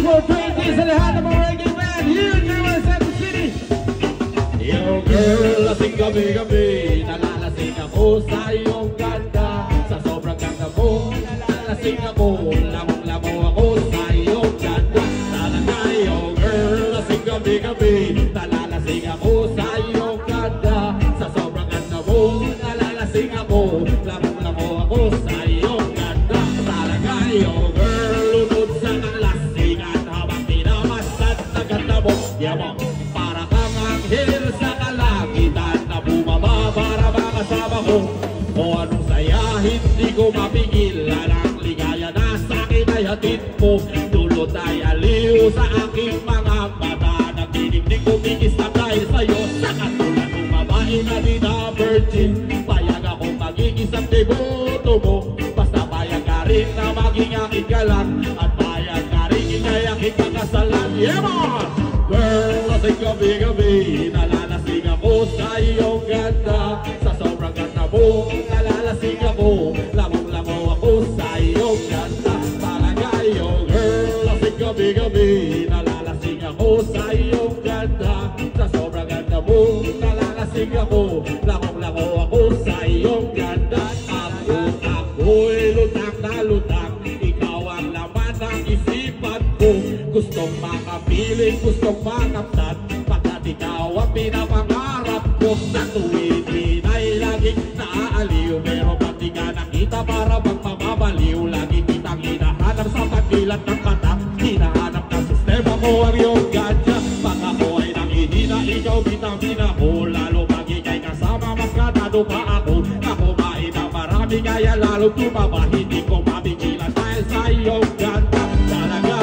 420 sa lahat ng mga reggae band here in Kansas City. Yo girl, lasing gabi-gabi, nalalasing ako sa iyong ganda. Sa sobrang ganda mo, nalalasing ako, lamang-lamo ako sa iyong ganda. Talaga yo girl, lasing gabi-gabi, nalalasing ako sa iyong ganda. Sa sobrang ganda mo, nalalasing ako, lamang-lamo ako sa iyong ganda. Talaga yo girl, lunod sa kalasingan habang pinamasan na ganda mo. Yamo, para kang anghel sa kalagitan na bumaba para makasama ko. O anong saya, hindi ko mapigil. Ang ligaya na sa'kin ay hatid mo. Dulot ay aliw sa aking mga mata. Nagdinig-dig kumikisap dahil sa'yo. Sa katulad ng babae na di na virgin, payag akong magiging devoto mo. Basta payag ka rin na maging aking galang, at payag ka rin ikay aking pagkasalan. Yeah man! Girl, lasing gabi-gabi, nalalasing ako sa iyong ganda. Sa sobrang ganda mo, nalalasing ako, lamang-lamo ako sa iyong ganda. Palagay yo girl, lasing gabi-gabi, nalalasing ako sa iyong ganda. Sa sobrang ganda mo, nalalasing ako, lamang-lamo ako sa iyong ganda. Ako'y lutang na lutang, ikaw ang laman ng isipan ko. Gustong makapiling, gustong makamtan, pagkat ikaw ang pinapangarap ko. Sa tuwid ay laging naaaliw, pero pag di ka nakita para bang mamamaliw. Lagi kitang hinahanap sa pagdilat ng mata, hinahanap ng sistema mo ang iyong gadya. Pag ako ay nanghihina, ikaw bitamina ko, lalo pag ikay kasama, mas ganado pa ako. Ako kumain ng marami, kaya lalo tumaba, hindi ko mabigilan dahil sa iyong ganda. Talaga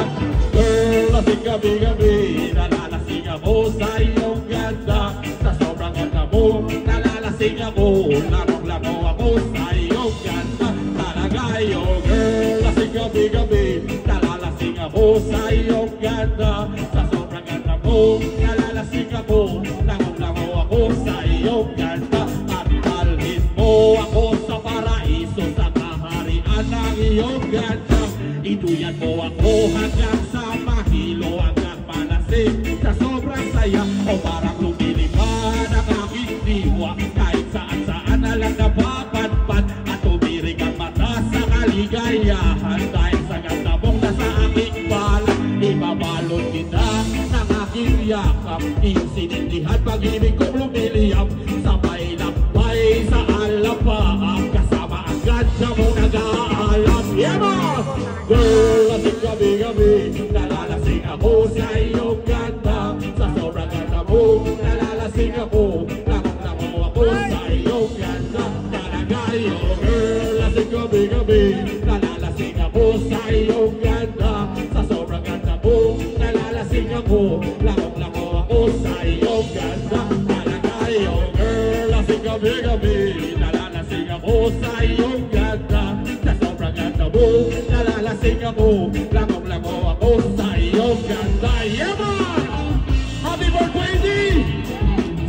girl, lasing gabi-gabi, nalalasing ako sa iyong ganda. Sa sobrang ganda mo, nalalasing ako, lamang-lamo ako sa iyong ganda. Talaga yo girl, lasing gabi-gabi, nalalasing ako sa iyong ganda. Sa sobrang ganda mo, nalalasing ako, lamang-lamo ako sa iyong ganda. At dalhin mo ako sa paraiso, sa kaharian ng iyong ganda. Ituyan mo ako hanggang sa mahilo, hanggang malasing sa sobrang saya. O parang lumilipad ang aking diwa, kahit saan-saan na lang napapadpad. At umirig ang mata sa kaligayahan, dahil sa ganda mong nasa aking balat. Ibabalot kita ng aking yakap, iyong sinindihan pag-ibig kong lumiliyap. Sabay lakbay sa alapaap, kasama ang ganda mong nag-aalam. Yeah man! Girl, lasing gabi-gabi, nalalasing ako sa iyong ganda. Sa sobrang ganda mo, nalalasing ako, lamang-lamo ako sa iyong ganda. Talaga yo girl, lasing gabi-gabi, nalalasing ako sa iyong ganda. Sa sobrang ganda mo, nalalasing ako, lamang-lamo ako sa iyong ganda. Talaga yo girl, lasing gabi-gabi, nalalasing ako sa iyong ganda. Sa sobrang ganda mo, nalalasing ako, lamang-lamo ako sa iyong ganda. Yeah man! Happy birthday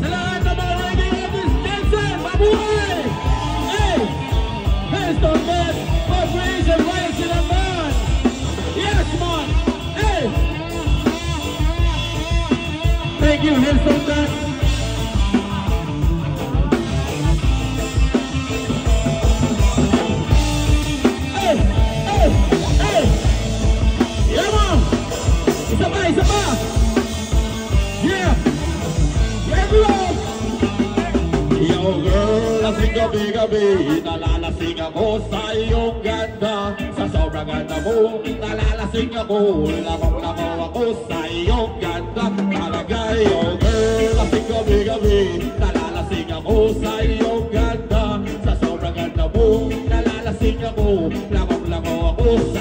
sa lahat ng mga reggae artists, Nelson, mabuhay! Hey! Hillston man, corporation, right sila man! Yes man! Hey! Thank you, Hillston man! Isa pa! Yeah! Everyone! Yo girl, lasing gabi-gabi, nalalasing ako sa iyong ganda. Sa sobrang ganda mo, nalalasing ako, lamang-lamo ako sa iyong ganda. Talaga yo girl, lasing gabi-gabi, nalalasing ako sa iyong ganda. Sa sobrang ganda mo, nalalasing ako, lamang-lamo ako sa